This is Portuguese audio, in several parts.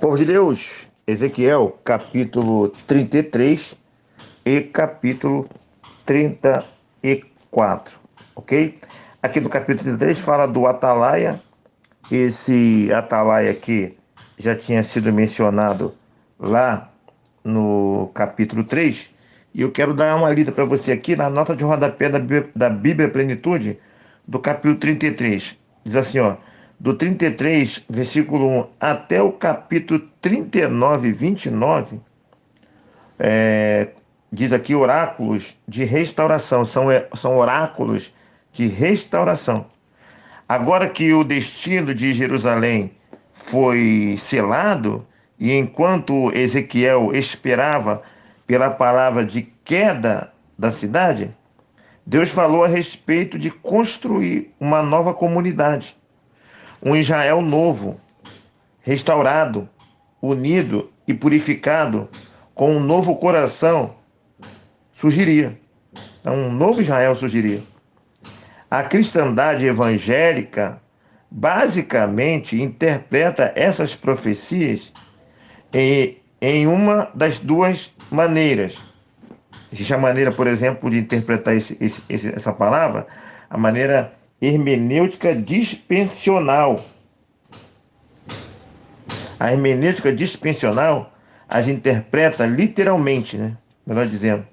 Povo de Deus, Ezequiel, capítulo 33 e capítulo 34, ok? Aqui no capítulo 33 fala do Atalaia. Esse Atalaia aqui já tinha sido mencionado lá no capítulo 3. E eu quero dar uma lida para você aqui na nota de rodapé da Bíblia Plenitude, do capítulo 33. Diz assim, ó, do 33, versículo 1 até o capítulo 39, 29, diz aqui oráculos de restauração, são oráculos de restauração. Agora que o destino de Jerusalém foi selado, e enquanto Ezequiel esperava pela palavra de queda da cidade, Deus falou a respeito de construir uma nova comunidade, um Israel novo, restaurado, unido e purificado, com um novo coração surgiria. Então, um novo Israel surgiria. A cristandade evangélica basicamente interpreta essas profecias em uma das duas maneiras. Existe a maneira, por exemplo, de interpretar essa palavra, a maneira hermenêutica dispensional. A hermenêutica dispensional as interpreta literalmente, né? Melhor dizendo,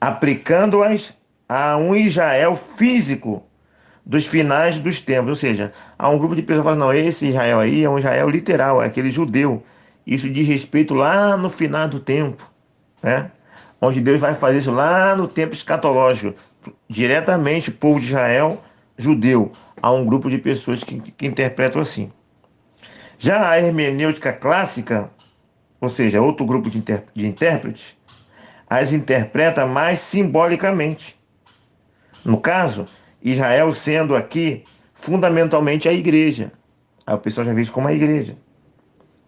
aplicando-as a um Israel físico dos finais dos tempos. Ou seja, há um grupo de pessoas que falam, não, esse Israel aí é um Israel literal, é aquele judeu. Isso diz respeito lá no final do tempo, né? Onde Deus vai fazer isso lá no tempo escatológico, diretamente o povo de Israel judeu. Há um grupo de pessoas que interpretam assim. Já a hermenêutica clássica, ou seja, outro grupo de intérpretes, as interpreta mais simbolicamente. No caso, Israel sendo aqui fundamentalmente a igreja. Aí o pessoal já vê isso como a igreja.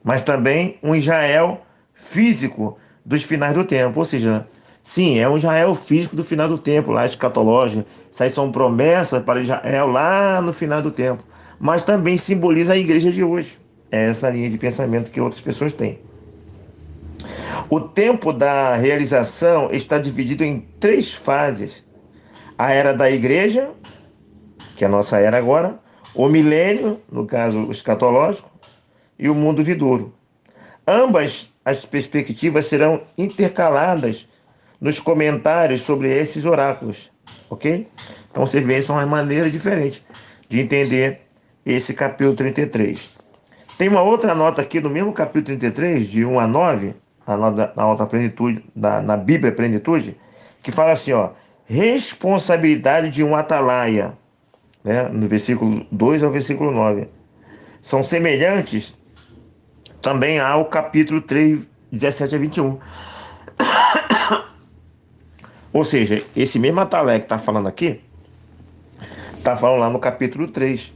Mas também um Israel físico dos finais do tempo. Ou seja, sim, é um Israel físico do final do tempo, lá escatológico. Isso aí são promessas para Israel lá no final do tempo. Mas também simboliza a igreja de hoje. É essa linha de pensamento que outras pessoas têm. O tempo da realização está dividido em três fases: a era da igreja, que é a nossa era agora, o milênio, no caso escatológico, e o mundo vindouro. Ambas as perspectivas serão intercaladas nos comentários sobre esses oráculos, ok? Então você vê, são uma maneira diferente de entender esse capítulo 33. Tem uma outra nota aqui no mesmo capítulo 33, de 1 a 9, na nota plenitude, na Bíblia Plenitude, que fala assim, ó, responsabilidade de um atalaia, né, no versículo 2 ao versículo 9. São semelhantes também ao capítulo 3, 17 a 21. Ou seja, esse mesmo atalaia que está falando aqui, está falando lá no capítulo 3.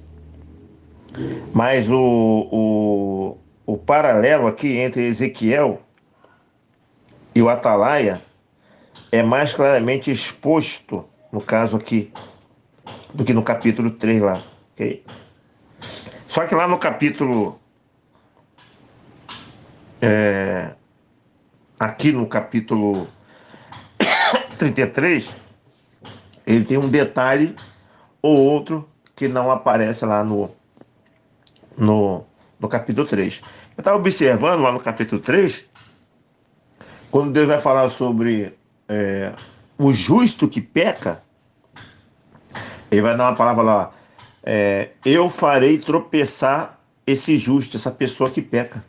Mas o paralelo aqui entre Ezequiel e o atalaia é mais claramente exposto, no caso aqui, do que no capítulo 3 lá. Okay? Só que lá no capítulo, aqui no capítulo 33, ele tem um detalhe ou outro que não aparece lá no, no capítulo 3. Eu estava observando lá no capítulo 3, quando Deus vai falar sobre o justo que peca, ele vai dar uma palavra lá, eu farei tropeçar esse justo, essa pessoa que peca.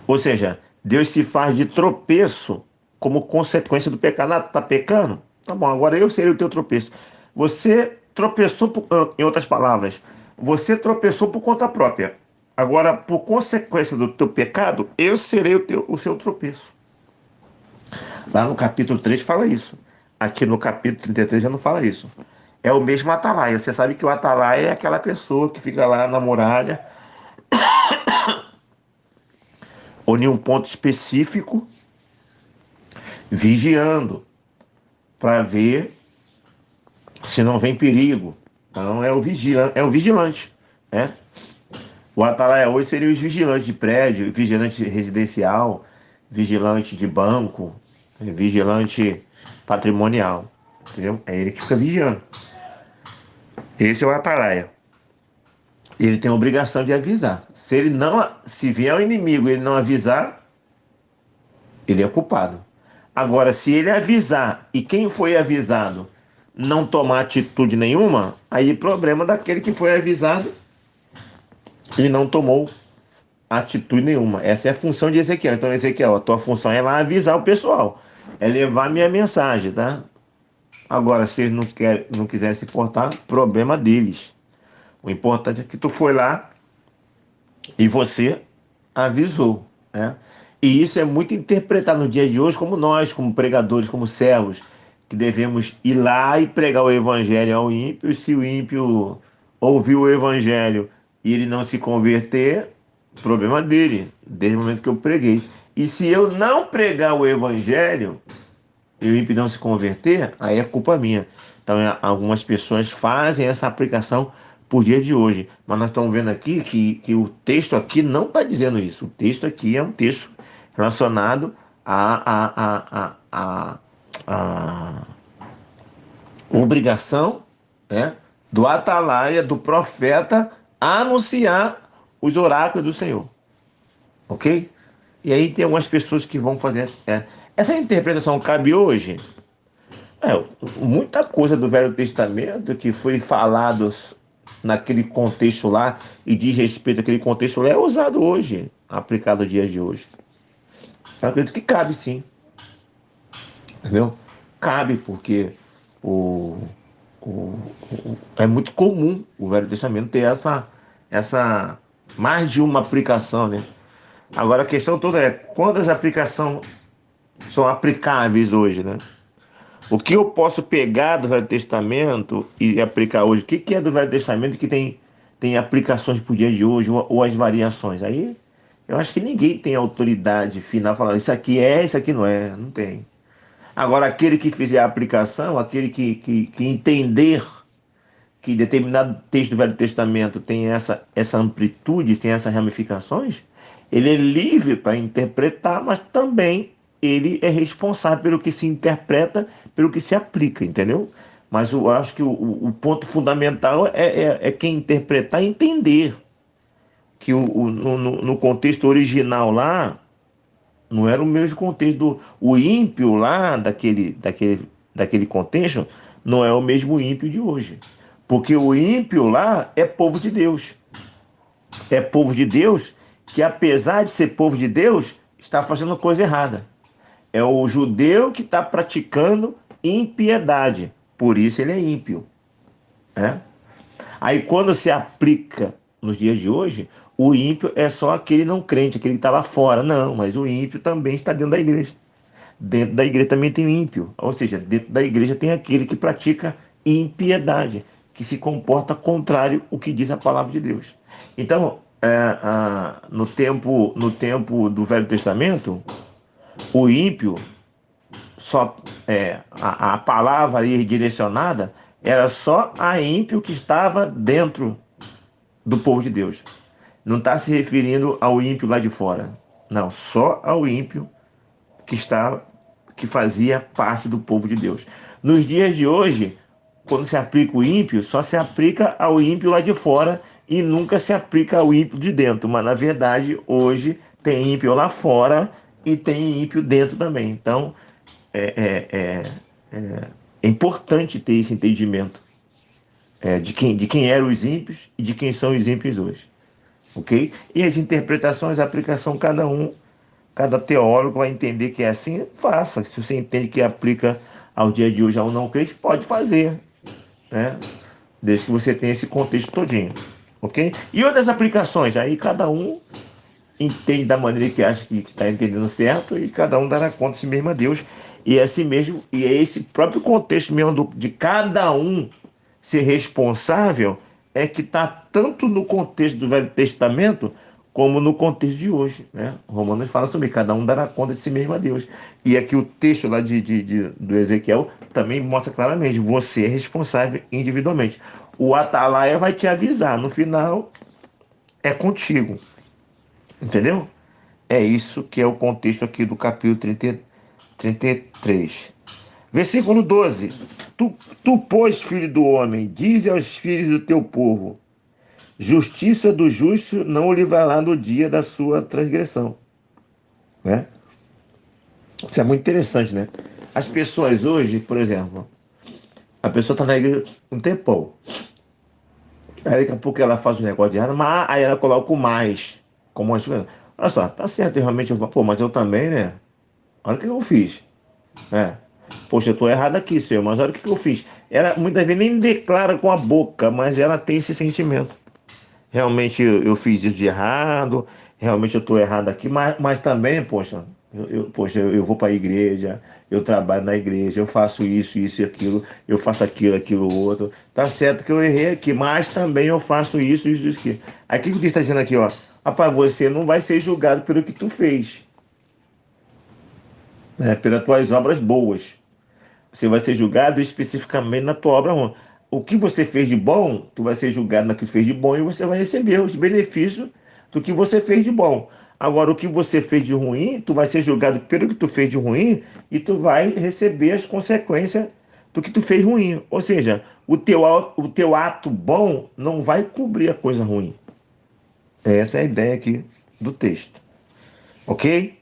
Ou seja, Deus se faz de tropeço como consequência do pecado. Ah, tá pecando? Tá bom, agora eu serei o teu tropeço. Você tropeçou, em outras palavras, você tropeçou por conta própria. Agora, por consequência do teu pecado, eu serei o seu tropeço. Lá no capítulo 3 fala isso. Aqui no capítulo 33 já não fala isso. É o mesmo atalaia. Você sabe que o atalaia é aquela pessoa que fica lá na muralha, ou em um ponto específico, vigiando, para ver se não vem perigo. Então é o vigilante, né? O atalaia hoje seria os vigilantes de prédio, vigilante residencial, vigilante de banco, vigilante patrimonial. Entendeu? É ele que fica vigiando. Esse é o atalaia. Ele tem a obrigação de avisar. Se ele não, se vier o inimigo e ele não avisar, ele é culpado. Agora, se ele avisar e quem foi avisado não tomar atitude nenhuma, aí é problema daquele que foi avisado e não tomou atitude nenhuma. Essa é a função de Ezequiel. Então, Ezequiel, a tua função é lá avisar o pessoal, é levar a minha mensagem, tá? Agora, se eles não quiserem se portar, problema deles. O importante é que tu foi lá e você avisou, né? E isso é muito interpretado no dia de hoje como nós, como pregadores, como servos, que devemos ir lá e pregar o evangelho ao ímpio. E se o ímpio ouvir o evangelho e ele não se converter, problema dele, desde o momento que eu preguei. E se eu não pregar o evangelho e o ímpio não se converter, aí é culpa minha. Então, algumas pessoas fazem essa aplicação por dia de hoje. Mas nós estamos vendo aqui que o texto aqui não está dizendo isso. O texto aqui é um texto relacionado à obrigação, né, do atalaia, do profeta, anunciar os oráculos do Senhor. Ok? E aí tem algumas pessoas que vão fazer. Essa interpretação cabe hoje? Muita coisa do Velho Testamento que foi falado naquele contexto lá e diz respeito àquele contexto lá é usado hoje, aplicado aos dias de hoje. Eu acredito que cabe sim, entendeu? Cabe porque o, é muito comum o Velho Testamento ter essa mais de uma aplicação, né? Agora a questão toda é quantas aplicações são aplicáveis hoje, né? O que eu posso pegar do Velho Testamento e aplicar hoje? O que é do Velho Testamento que tem aplicações para o dia de hoje ou as variações? Aí eu acho que ninguém tem autoridade final falando isso aqui é, isso aqui não é. Não tem. Agora, aquele que fizer a aplicação, aquele que entender que determinado texto do Velho Testamento tem essa amplitude, tem essas ramificações, ele é livre para interpretar, mas também ele é responsável pelo que se interpreta, pelo que se aplica, entendeu? Mas eu acho que o ponto fundamental é quem interpretar e entender que no contexto original lá, não era o mesmo contexto o ímpio lá daquele contexto, não é o mesmo ímpio de hoje. Porque o ímpio lá é povo de Deus. É povo de Deus que, apesar de ser povo de Deus, está fazendo coisa errada. É o judeu que está praticando impiedade. Por isso ele é ímpio. Né? Aí quando se aplica nos dias de hoje, o ímpio é só aquele não crente, aquele que está lá fora. Não, mas o ímpio também está dentro da igreja. Dentro da igreja também tem o ímpio, ou seja, dentro da igreja tem aquele que pratica impiedade, que se comporta contrário ao que diz a palavra de Deus. Então, no tempo do Velho Testamento, o ímpio só a palavra ali direcionada era só a ímpio que estava dentro do povo de Deus. Não está se referindo ao ímpio lá de fora. Não, só ao ímpio que está que fazia parte do povo de Deus. Nos dias de hoje, quando se aplica o ímpio, só se aplica ao ímpio lá de fora e nunca se aplica ao ímpio de dentro. Mas na verdade, hoje tem ímpio lá fora e tem ímpio dentro também. Então, é importante ter esse entendimento de quem eram os ímpios e de quem são os ímpios hoje. Ok? E as interpretações, a aplicação, cada teólogo vai entender que é assim, faça. Se você entende que aplica ao dia de hoje ao não crente, pode fazer, né? Desde que você tenha esse contexto todinho, ok? E outras aplicações, aí cada um entende da maneira que acha que está entendendo certo e cada um dará conta de si mesmo a Deus. E é assim mesmo, e é esse próprio contexto mesmo de cada um ser responsável é que está tanto no contexto do Velho Testamento como no contexto de hoje, né? Romanos fala sobre cada um dará conta de si mesmo a Deus. E aqui o texto lá do Ezequiel também mostra claramente, você é responsável individualmente. O atalaia vai te avisar, no final é contigo. Entendeu? É isso que é o contexto aqui do capítulo 33. Versículo 12. Tu, pois, filho do homem, dize aos filhos do teu povo: justiça do justo não o livrará no dia da sua transgressão. Né? Isso é muito interessante, né? As pessoas hoje, por exemplo, a pessoa está na igreja um tempão. Aí daqui a pouco ela faz um negócio de errado, mas aí ela coloca o mais. Como as coisas. Olha só, tá certo, realmente eu falo, pô, mas eu também, né? Olha o que eu fiz. É. Poxa, eu tô errado aqui, senhor, mas olha o que eu fiz. Ela muitas vezes nem declara com a boca, mas ela tem esse sentimento. Realmente eu fiz isso de errado, realmente eu estou errado aqui, mas também, poxa, eu vou para a igreja, eu trabalho na igreja, eu faço isso e aquilo, eu faço aquilo outro. Tá certo que eu errei aqui, mas também eu faço isso, aqui. Aqui o que está dizendo aqui, ó, rapaz, você não vai ser julgado pelo que tu fez, né, pelas tuas obras boas. Você vai ser julgado especificamente na tua obra ruim. O que você fez de bom, tu vai ser julgado naquilo que fez de bom e você vai receber os benefícios do que você fez de bom. Agora, o que você fez de ruim, tu vai ser julgado pelo que tu fez de ruim e tu vai receber as consequências do que tu fez ruim. Ou seja, o teu ato bom não vai cobrir a coisa ruim. Essa é a ideia aqui do texto. Ok?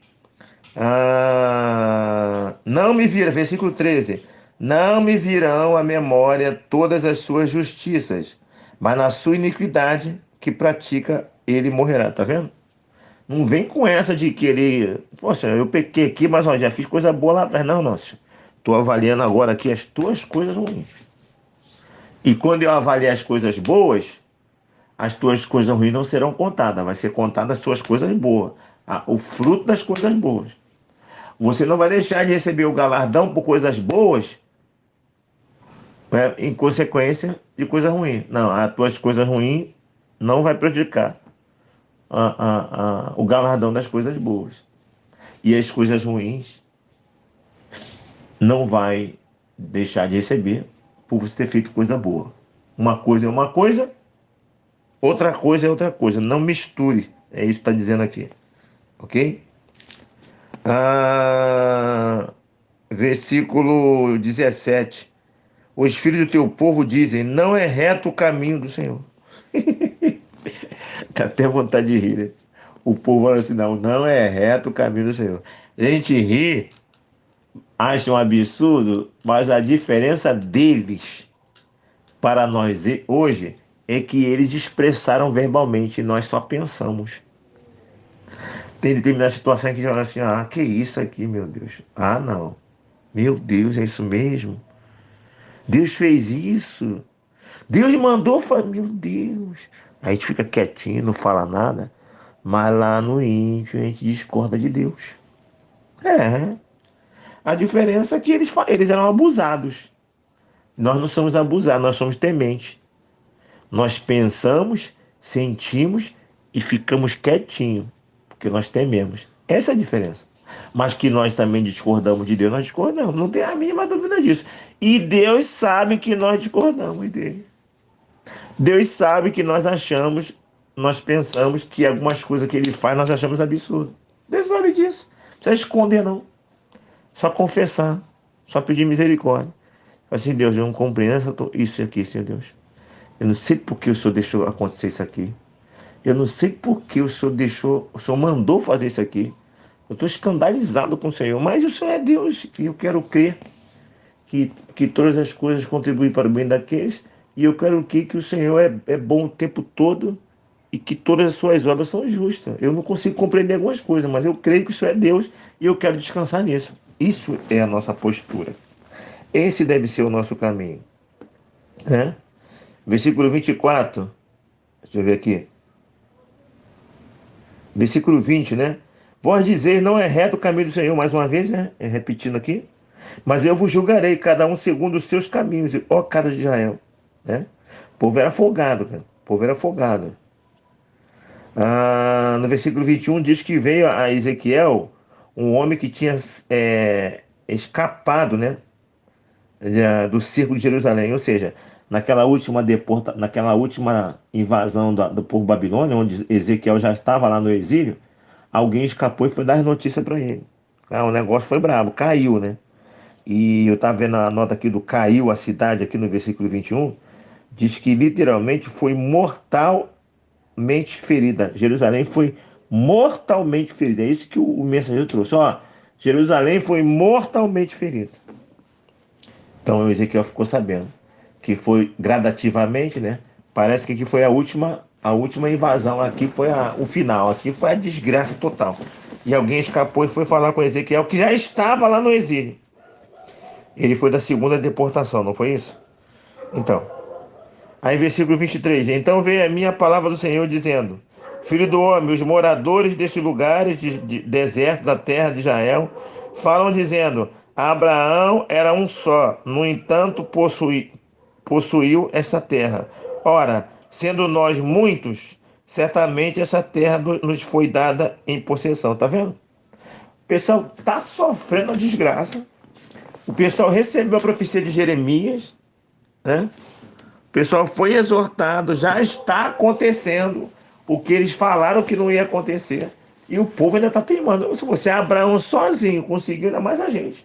Não me vira, versículo 13. Não me virão à memória todas as suas justiças, mas na sua iniquidade que pratica ele morrerá. Tá vendo? Não vem com essa de querer, poxa, eu pequei aqui, mas ó, já fiz coisa boa lá atrás. Não, não. Estou avaliando agora aqui as tuas coisas ruins. E quando eu avaliar as coisas boas, as tuas coisas ruins não serão contadas, vai ser contadas as tuas coisas boas, o fruto das coisas boas. Você não vai deixar de receber o galardão por coisas boas, né, em consequência de coisa ruim. Não, as tuas coisas ruins não vai prejudicar o galardão das coisas boas. E as coisas ruins não vai deixar de receber por você ter feito coisa boa. Uma coisa é uma coisa, outra coisa é outra coisa. Não misture. É isso que está dizendo aqui. Ok? Ah, versículo 17. Os filhos do teu povo dizem: não é reto o caminho do Senhor. Dá até vontade de rir, né? O povo fala assim: não é reto o caminho do Senhor. A gente ri, acha um absurdo, mas a diferença deles para nós hoje é que eles expressaram verbalmente e nós só pensamos. Tem determinada situação que a gente olha assim: ah, que isso aqui, meu Deus. Ah, não. Meu Deus, é isso mesmo? Deus fez isso. Deus mandou, fala, meu Deus. Aí a gente fica quietinho, não fala nada, mas lá no íntimo a gente discorda de Deus. É. A diferença é que eles eram abusados. Nós não somos abusados, nós somos tementes. Nós pensamos, sentimos e ficamos quietinhos, porque nós tememos. Essa é a diferença. Mas que nós também discordamos de Deus, nós discordamos. Não tem a mínima dúvida disso. E Deus sabe que nós discordamos dele. Deus sabe que nós pensamos que algumas coisas que ele faz nós achamos absurdo. Deus sabe disso. Não precisa esconder, não. Só confessar. Só pedir misericórdia. Assim, Deus, eu não compreendo isso aqui, Senhor Deus. Eu não sei por que o Senhor deixou acontecer isso aqui. Eu não sei por que o Senhor mandou fazer isso aqui. Eu estou escandalizado com o Senhor, mas o Senhor é Deus e eu quero crer que todas as coisas contribuem para o bem daqueles e eu quero crer que o Senhor é bom o tempo todo e que todas as suas obras são justas. Eu não consigo compreender algumas coisas, mas eu creio que o Senhor é Deus e eu quero descansar nisso. Isso é a nossa postura. Esse deve ser o nosso caminho. Né? Versículo 24. Deixa eu ver aqui. Versículo 20, né? Vós dizeis, não é reto o caminho do Senhor, mais uma vez, né? Repetindo aqui. Mas eu vos julgarei, cada um segundo os seus caminhos, ó casa de Israel. Né? O povo era folgado, cara. O povo era folgado. No versículo 21 diz que veio a Ezequiel um homem que tinha escapado, né? Do circo de Jerusalém. Ou seja, naquela última invasão do povo babilônio, onde Ezequiel já estava lá no exílio, alguém escapou e foi dar notícia para ele. Ah, o negócio foi brabo, caiu, né? E eu estava vendo a nota aqui do caiu a cidade, aqui no versículo 21, diz que literalmente foi mortalmente ferida. Jerusalém foi mortalmente ferida. É isso que o mensageiro trouxe. Ó, Jerusalém foi mortalmente ferida. Então o Ezequiel ficou sabendo que foi gradativamente, né? Parece que aqui foi a última invasão. Aqui foi o final. Aqui foi a desgraça total. E alguém escapou e foi falar com Ezequiel, que já estava lá no exílio. Ele foi da segunda deportação, não foi isso? Então, aí versículo 23. Então veio a minha palavra do Senhor dizendo: Filho do homem, os moradores destes lugares de deserto da terra de Israel falam dizendo: Abraão era um só, no entanto possuiu esta terra. Ora, sendo nós muitos, certamente essa terra nos foi dada em possessão. Tá vendo? O pessoal tá sofrendo a desgraça. O pessoal recebeu a profecia de Jeremias, né? O pessoal foi exortado, já está acontecendo o que eles falaram que não ia acontecer. E o povo ainda está teimando. Se você Abraão sozinho conseguiu, ainda mais a gente.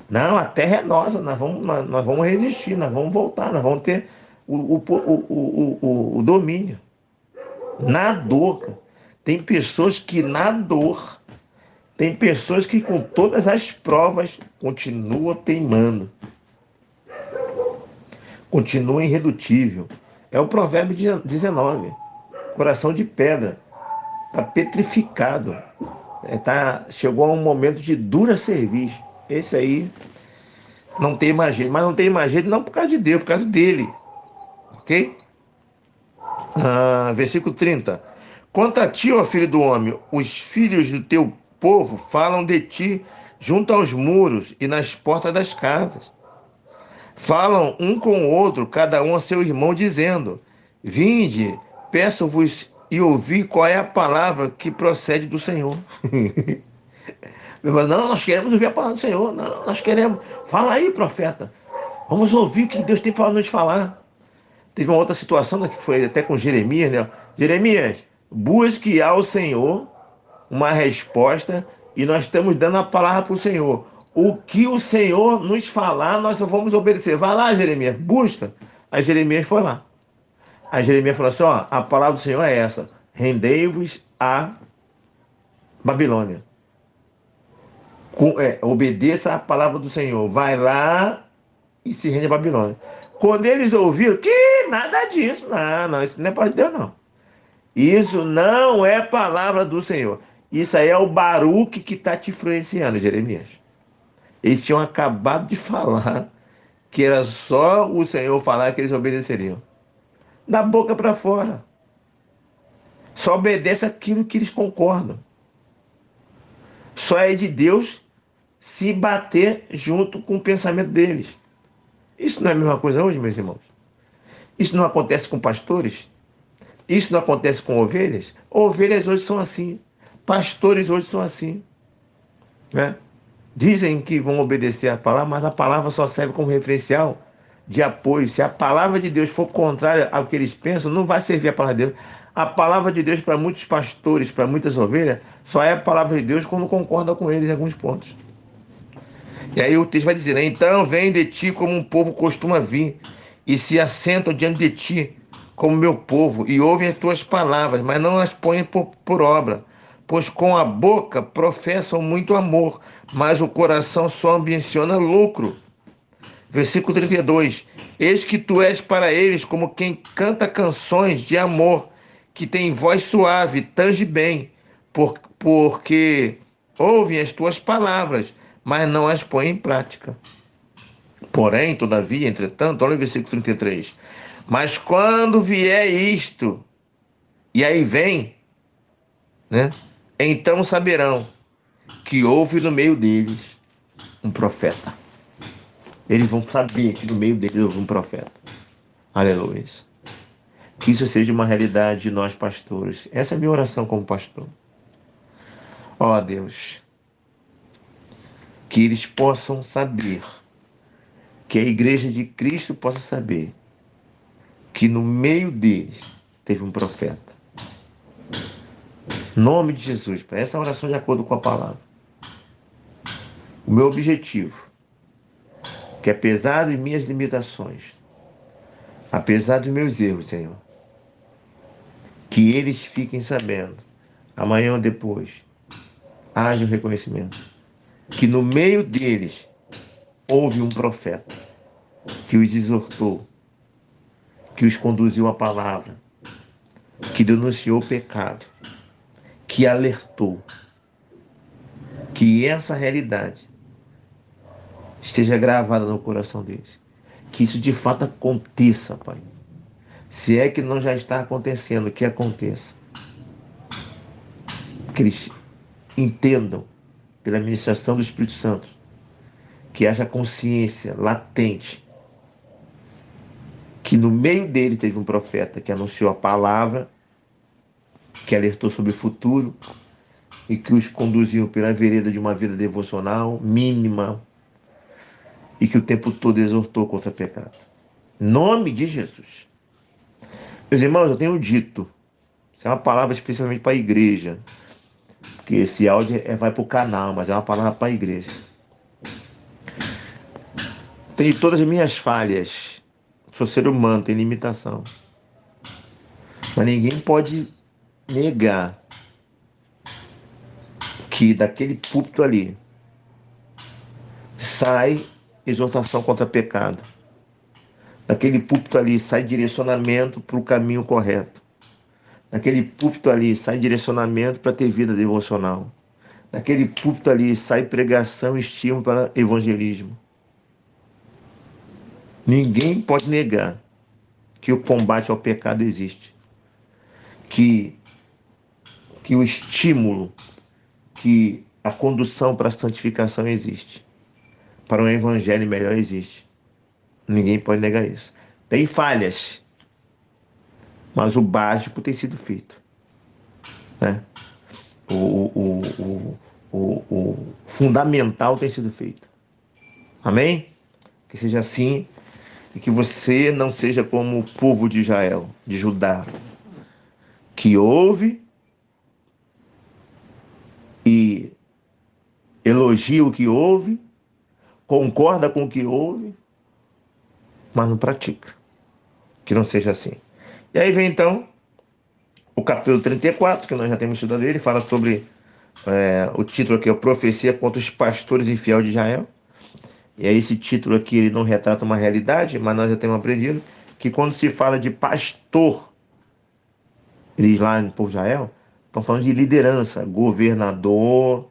Não, a terra é nossa, nós vamos resistir, nós vamos voltar, nós vamos ter o domínio. Na dor, cara. Tem pessoas que na dor, tem pessoas que com todas as provas continuam teimando. Continua irredutível. É o provérbio 19. Coração de pedra. Está petrificado. Chegou a um momento de dura serviço. Esse aí não tem mais jeito. Mas não tem mais jeito não por causa de Deus, por causa dele. Ok? Versículo 30. Quanto a ti, ó filho do homem, os filhos do teu povo falam de ti junto aos muros e nas portas das casas. Falam um com o outro, cada um a seu irmão, dizendo: Vinde, peço-vos e ouvi qual é a palavra que procede do Senhor. Não, nós queremos ouvir a palavra do Senhor. Não, nós queremos. Fala aí, profeta. Vamos ouvir o que Deus tem para nos falar. Teve uma outra situação, né, que foi até com Jeremias, né? Jeremias, busque ao Senhor uma resposta e nós estamos dando a palavra para o Senhor. O que o Senhor nos falar, nós vamos obedecer. Vai lá, Jeremias, busca. Aí Jeremias foi lá. Aí Jeremias falou assim: ó, a palavra do Senhor é essa: rendei-vos a Babilônia. Obedeça a palavra do Senhor. Vai lá e se rende a Babilônia. Quando eles ouviram, que nada disso. Não, não, isso não é para Deus, não. Isso não é palavra do Senhor. Isso aí é o Baruque que está te influenciando, Jeremias. Eles tinham acabado de falar que era só o Senhor falar que eles obedeceriam. Da boca para fora. Só obedece aquilo que eles concordam. Só é de Deus se bater junto com o pensamento deles. Isso não é a mesma coisa hoje, meus irmãos? Isso não acontece com pastores? Isso não acontece com ovelhas? Ovelhas hoje são assim. Pastores hoje são assim. Né? Dizem que vão obedecer a palavra, mas a palavra só serve como referencial de apoio. Se a palavra de Deus for contrária ao que eles pensam, não vai servir a palavra de Deus. A palavra de Deus para muitos pastores, para muitas ovelhas, só é a palavra de Deus quando concorda com eles em alguns pontos. E aí o texto vai dizer, né? Então vem de ti como um povo costuma vir, e se assentam diante de ti como meu povo, e ouvem as tuas palavras, mas não as põem por obra. Pois com a boca professam muito amor, mas o coração só ambiciona lucro. Versículo 32. Eis que tu és para eles como quem canta canções de amor, que tem voz suave, tange bem, porque ouvem as tuas palavras, mas não as põem em prática. Porém, todavia, entretanto, olha o versículo 33. Mas quando vier isto, e aí vem, né? Então saberão que houve no meio deles um profeta. Eles vão saber que no meio deles houve um profeta. Aleluia. Que isso seja uma realidade de nós pastores. Essa é a minha oração como pastor. Ó Deus, que eles possam saber, que a igreja de Cristo possa saber que no meio deles teve um profeta. Em nome de Jesus, Pai. Essa oração de acordo com a palavra. O meu objetivo, que apesar de minhas limitações, apesar dos meus erros, Senhor, que eles fiquem sabendo, amanhã ou depois, haja um reconhecimento, que no meio deles houve um profeta que os exortou, que os conduziu à palavra, que denunciou o pecado, que alertou, que essa realidade esteja gravada no coração deles. Que isso de fato aconteça, Pai. Se é que não já está acontecendo, que aconteça. Que eles entendam, pela ministração do Espírito Santo, que haja consciência latente, que no meio dele teve um profeta que anunciou a palavra, que alertou sobre o futuro e que os conduziu pela vereda de uma vida devocional mínima e que o tempo todo exortou contra o pecado. Em nome de Jesus. Meus irmãos, eu tenho dito, isso é uma palavra especialmente para a igreja, porque esse áudio vai para o canal, mas é uma palavra para a igreja. Tenho todas as minhas falhas, sou ser humano, tenho limitação, mas ninguém pode negar que daquele púlpito ali sai exortação contra pecado. Daquele púlpito ali sai direcionamento para o caminho correto. Daquele púlpito ali sai direcionamento para ter vida devocional. Daquele púlpito ali sai pregação e estímulo para evangelismo. Ninguém pode negar que o combate ao pecado existe. Que o estímulo, que a condução para a santificação existe. Para um evangelho melhor existe. Ninguém pode negar isso. Tem falhas, mas o básico tem sido feito. Né? O fundamental tem sido feito. Amém? Que seja assim e que você não seja como o povo de Israel, de Judá, que ouve e elogia o que ouve, concorda com o que ouve, mas não pratica. Que não seja assim. E aí vem então o capítulo 34, que nós já temos estudado ele, fala sobre o título aqui, é Profecia contra os Pastores Infiel de Israel. E aí esse título aqui ele não retrata uma realidade, mas nós já temos aprendido que quando se fala de pastor, eles lá no povo de Israel, estão falando de liderança, governador,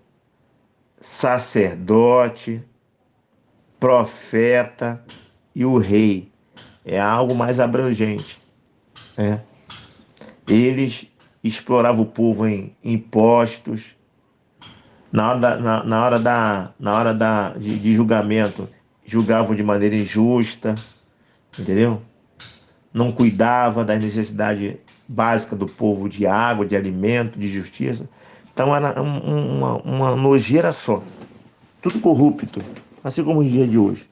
sacerdote, profeta e o rei. É algo mais abrangente. Né? Eles exploravam o povo em impostos, na hora de julgamento, julgavam de maneira injusta, entendeu? Não cuidava das necessidades básicas do povo, de água, de alimento, de justiça. Então era uma nojeira só, tudo corrupto, assim como os dias de hoje.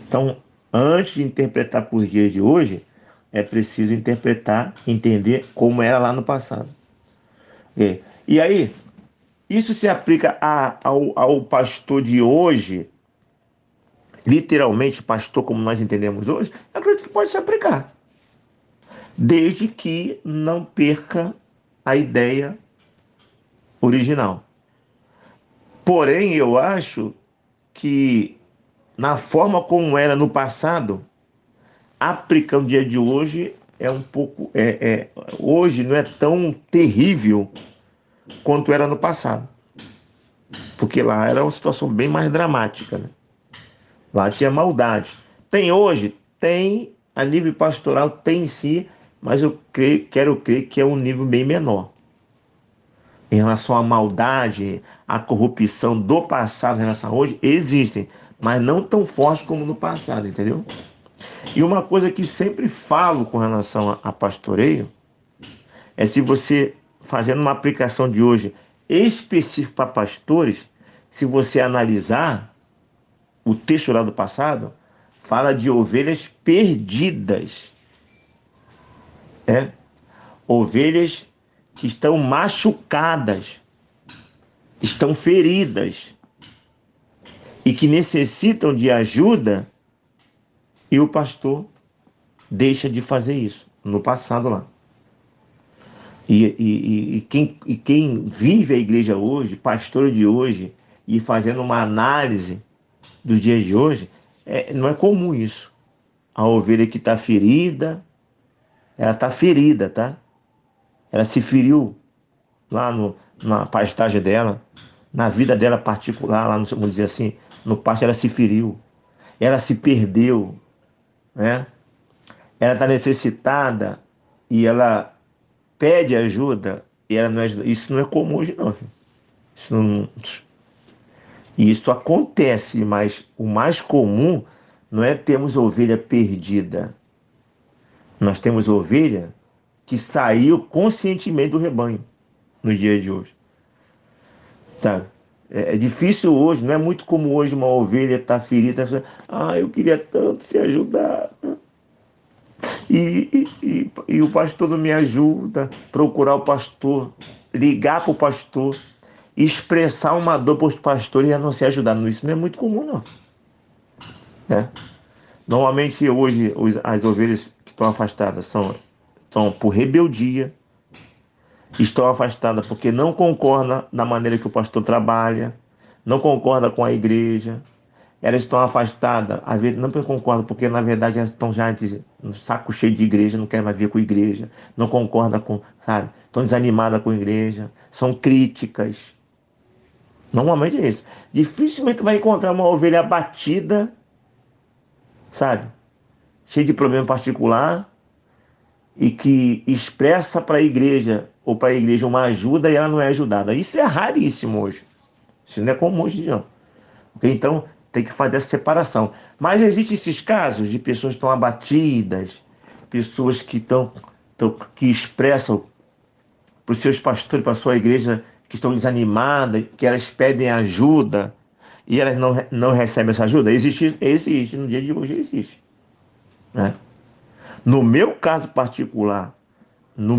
Então, antes de interpretar para os dias de hoje, é preciso interpretar, entender como era lá no passado. E aí, isso se aplica ao pastor de hoje, literalmente, pastor como nós entendemos hoje, eu acredito que pode se aplicar, desde que não perca a ideia original. Porém, eu acho que na forma como era no passado, aplicando o dia de hoje é um pouco, hoje não é tão terrível quanto era no passado, porque lá era uma situação bem mais dramática, né? Lá tinha maldade. Tem hoje? Tem, a nível pastoral tem sim, mas eu quero crer que é um nível bem menor. Em relação à maldade, à corrupção do passado em relação a hoje, existem, mas não tão fortes como no passado, entendeu? E uma coisa que sempre falo com relação a pastoreio, é se você, fazendo uma aplicação de hoje específica para pastores, se você analisar o texto lá do passado, fala de ovelhas perdidas. né? Ovelhas que estão machucadas, estão feridas e que necessitam de ajuda, e o pastor deixa de fazer isso no passado lá. E quem vive a igreja hoje, pastor de hoje, e fazendo uma análise dos dias de hoje, não é comum isso. A ovelha que está ferida, ela está ferida, tá? Ela se feriu lá na pastagem dela, na vida dela particular, lá, vamos dizer assim, no pasto ela se feriu, ela se perdeu, né? Ela está necessitada e ela pede ajuda e ela não é, isso não é comum hoje não, filho. Isso não, isso acontece, mas o mais comum não é termos ovelha perdida. Nós temos ovelha que saiu conscientemente do rebanho no dia de hoje. Tá? É difícil hoje, não é muito como hoje uma ovelha estar ferida. Eu queria tanto se ajudar. E o pastor não me ajuda. Procurar o pastor, ligar para o pastor, expressar uma dor para os pastores e não ser ajudado. Isso não é muito comum, não. Né? Normalmente hoje as ovelhas que estão afastadas estão por rebeldia, estão afastadas porque não concordam na maneira que o pastor trabalha, não concorda com a igreja. Elas estão afastadas, às vezes não concordam, porque na verdade elas estão já no saco cheio de igreja, não querem mais ver com a igreja, não concordam com, sabe? Estão desanimadas com a igreja, são críticas. Normalmente é isso. Dificilmente vai encontrar uma ovelha abatida, sabe? Cheia de problema particular e que expressa para a igreja ou para a igreja uma ajuda e ela não é ajudada. Isso é raríssimo hoje. Isso não é comum hoje, não. Okay? Então, tem que fazer essa separação. Mas existem esses casos de pessoas que estão abatidas, pessoas que expressam para os seus pastores, para a sua igreja, que estão desanimadas, que elas pedem ajuda e elas não recebem essa ajuda. Existe, no dia de hoje existe. Né? No meu caso particular, no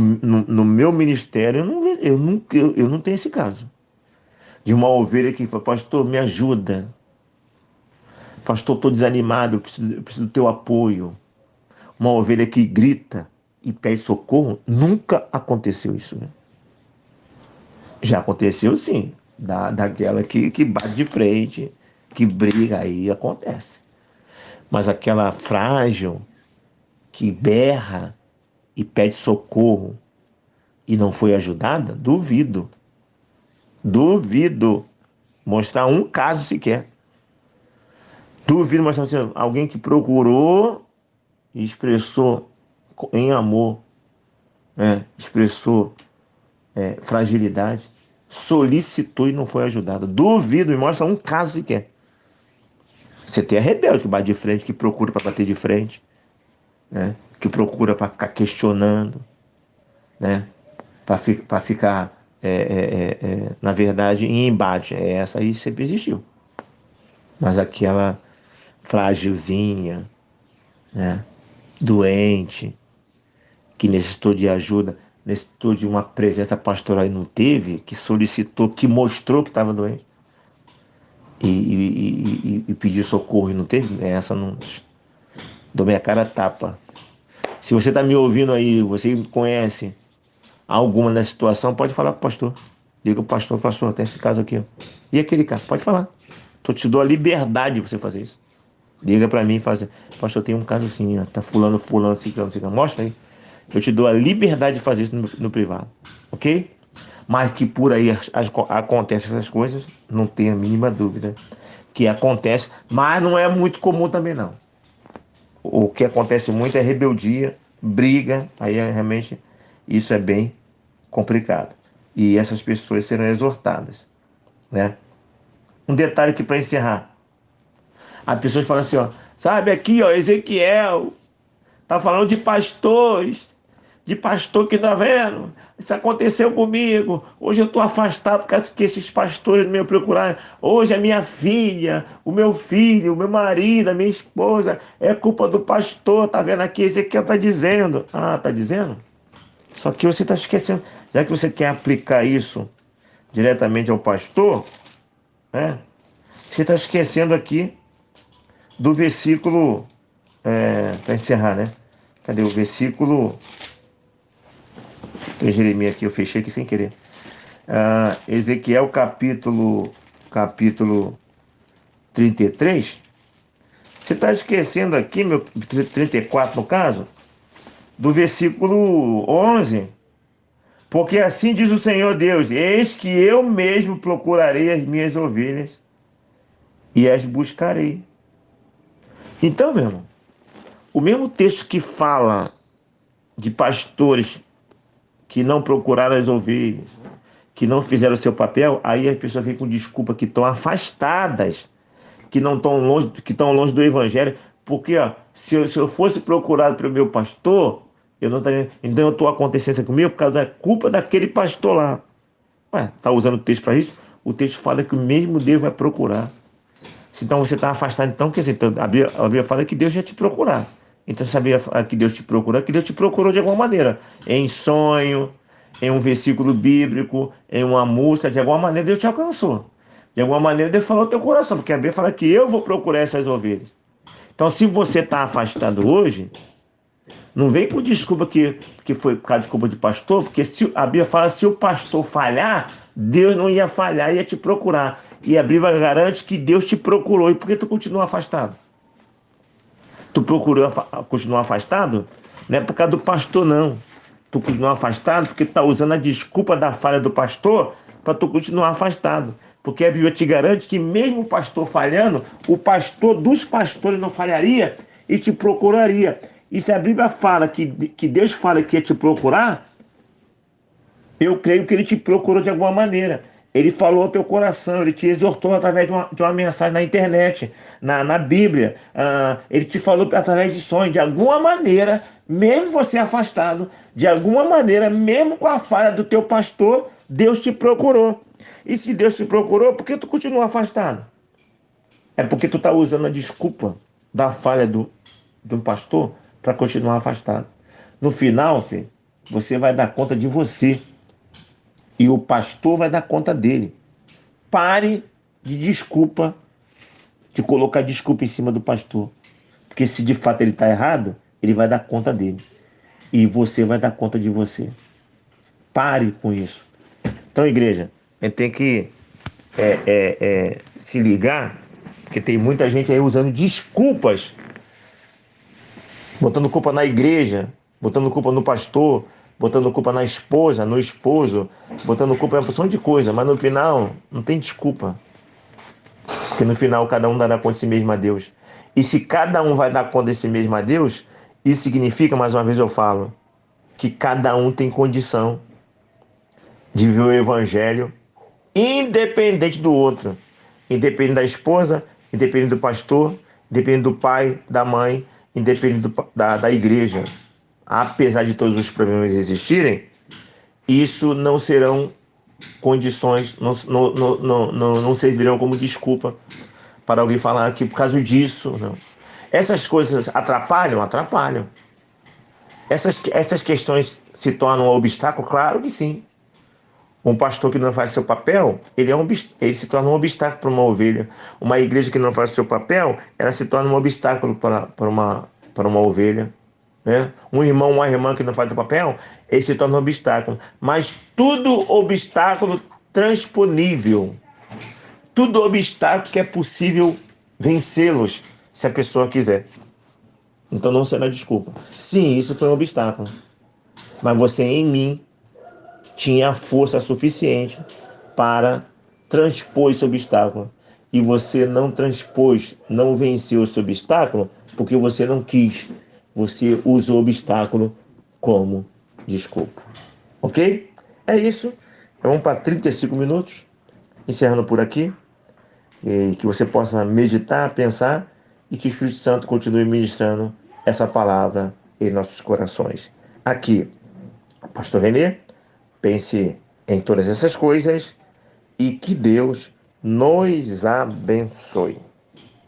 meu ministério, eu não tenho esse caso. De uma ovelha que fala, pastor, me ajuda. Pastor, estou desanimado, eu preciso do teu apoio. Uma ovelha que grita e pede socorro, nunca aconteceu isso. Né? Já aconteceu sim, daquela que bate de frente, que briga, aí acontece. Mas aquela frágil, que berra e pede socorro e não foi ajudada, duvido. Duvido mostrar um caso sequer. Duvido mostrar alguém que procurou e expressou em amor, né? Expressou fragilidade, solicitou e não foi ajudado. Duvido, me mostra um caso sequer. Você tem a rebelde que bate de frente, que procura para bater de frente, né? Que procura para ficar questionando, né? Para ficar, na verdade, em embate. Essa aí sempre existiu. Mas aquela frágilzinha, né? Doente, que necessitou de ajuda, necessitou de uma presença pastoral e não teve, que solicitou, que mostrou que estava doente e pediu socorro e não teve, essa não. Dou minha cara a tapa. Se você está me ouvindo aí, você conhece alguma dessa situação, pode falar com o pastor. Diga o pastor, tem esse caso aqui. E aquele caso, pode falar. Eu te dou a liberdade de você fazer isso. Liga para mim e fala assim, pastor, tem um caso assim, ó, tá fulano, ciclano. Mostra aí. Eu te dou a liberdade de fazer isso no privado. Ok? Mas que por aí acontecem essas coisas, não tenha a mínima dúvida. Que acontece, mas não é muito comum também não. O que acontece muito é rebeldia, briga, aí realmente isso é bem complicado. E essas pessoas serão exortadas, né? Um detalhe aqui para encerrar. As pessoas falam assim, ó, sabe aqui, ó, Ezequiel tá falando de pastor que tá vendo. Isso aconteceu comigo. Hoje eu estou afastado porque que esses pastores me procuraram. Hoje a minha filha, o meu filho, o meu marido, a minha esposa, é culpa do pastor. Tá vendo aqui? Ezequiel tá dizendo. Ah, tá dizendo? Só que você está esquecendo, já que você quer aplicar isso diretamente ao pastor, né? Você está esquecendo aqui do versículo, para encerrar, né? Cadê o versículo? Tem Jeremias aqui, eu fechei aqui sem querer. Ezequiel capítulo 33. Você está esquecendo aqui, 34 no caso, do versículo 11. Porque assim diz o Senhor Deus: eis que eu mesmo procurarei as minhas ovelhas e as buscarei. Então, meu irmão, o mesmo texto que fala de pastores que não procuraram as ovelhas, que não fizeram o seu papel, aí as pessoas vêm com desculpa que estão afastadas, que não estão longe, que estão longe do evangelho, porque ó, se eu fosse procurado pelo meu pastor, eu não estaria. Então eu estou acontecendo comigo por causa da culpa daquele pastor lá. Ué, tá usando o texto para isso? O texto fala que o mesmo Deus vai procurar. Então você está afastado, então, quer dizer, então, a Bíblia fala que Deus já te procurar. Então sabia que Deus te procura, que Deus te procurou de alguma maneira. Em sonho, em um versículo bíblico, em uma música, de alguma maneira Deus te alcançou. De alguma maneira Deus falou ao teu coração, porque a Bíblia fala que eu vou procurar essas ovelhas. Então se você está afastado hoje, não vem com desculpa que foi por causa de culpa de pastor, porque se, a Bíblia fala que se o pastor falhar, Deus não ia falhar, ia te procurar. E a Bíblia garante que Deus te procurou. E por que tu continua afastado? Tu procurou continuar afastado? Não é por causa do pastor, não. Tu continua afastado porque tu está usando a desculpa da falha do pastor para tu continuar afastado. Porque a Bíblia te garante que mesmo o pastor falhando, o pastor dos pastores não falharia e te procuraria. E se a Bíblia fala que Deus fala que ia te procurar, eu creio que ele te procurou de alguma maneira. Ele falou ao teu coração, ele te exortou através de uma mensagem na internet, na Bíblia. Ele te falou através de sonhos. De alguma maneira, mesmo você afastado, de alguma maneira, mesmo com a falha do teu pastor, Deus te procurou. E se Deus te procurou, por que tu continua afastado? É porque tu está usando a desculpa da falha do pastor para continuar afastado. No final, filho, você vai dar conta de você. E o pastor vai dar conta dele. Pare de colocar desculpa em cima do pastor. Porque se de fato ele está errado, ele vai dar conta dele. E você vai dar conta de você. Pare com isso. Então, igreja, a gente tem que se ligar, porque tem muita gente aí usando desculpas, botando culpa na igreja, botando culpa no pastor, botando culpa na esposa, no esposo, botando culpa em uma porção de coisa, mas no final não tem desculpa. Porque no final cada um dará conta de si mesmo a Deus. E se cada um vai dar conta de si mesmo a Deus, isso significa, mais uma vez eu falo, que cada um tem condição de viver o evangelho independente do outro. Independente da esposa, independente do pastor, independente do pai, da mãe, independente da igreja. Apesar de todos os problemas existirem, isso não serão condições, não servirão como desculpa para alguém falar que por causa disso, não. Essas coisas atrapalham? Atrapalham. Essas questões se tornam um obstáculo? Claro que sim. Um pastor que não faz seu papel, ele se torna um obstáculo para uma ovelha. Uma igreja que não faz seu papel, ela se torna um obstáculo para uma ovelha. Né? Um irmão, uma irmã que não faz o papel, ele se torna um obstáculo. Mas tudo obstáculo transponível. Tudo obstáculo que é possível vencê-los, se a pessoa quiser. Então não será desculpa. Sim, isso foi um obstáculo. Mas você em mim tinha força suficiente para transpor esse obstáculo. E você não transpôs, não venceu esse obstáculo, porque você não quis. Você usou o obstáculo como desculpa. Ok? É isso. Vamos para 35 minutos. Encerrando por aqui. E que você possa meditar, pensar e que o Espírito Santo continue ministrando essa palavra em nossos corações. Aqui, Pastor Renê, pense em todas essas coisas e que Deus nos abençoe.